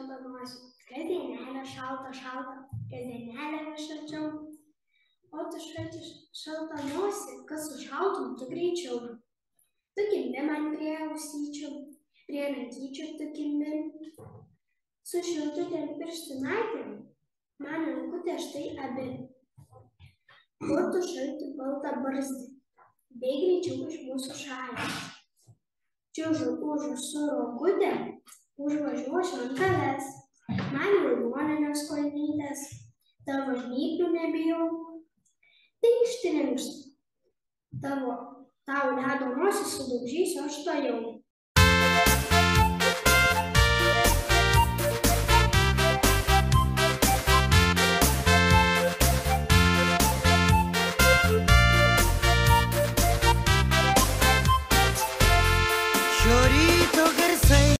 šalta nosį, kasdienėlė šalta, kasdienėlė vis šalčiau. O tu šalta nosį, kad sušaltum tu greičiau. Tu kimbi man prie ausyčių, prie rankyčių tu kimbi. Su šiltutėm pirštinaitėm, man rankutė štai abi. Kur tu šalti baltą barzdį, bei greičiau iš mūsų šalį. Čiužu su rogutė, užvažiuosiu ant tavęs. Man jau ligoninės kojytės, tavo žnyplių nebijau. Tinkšt, tau ledo nosį sudaužysiu aš tuojau.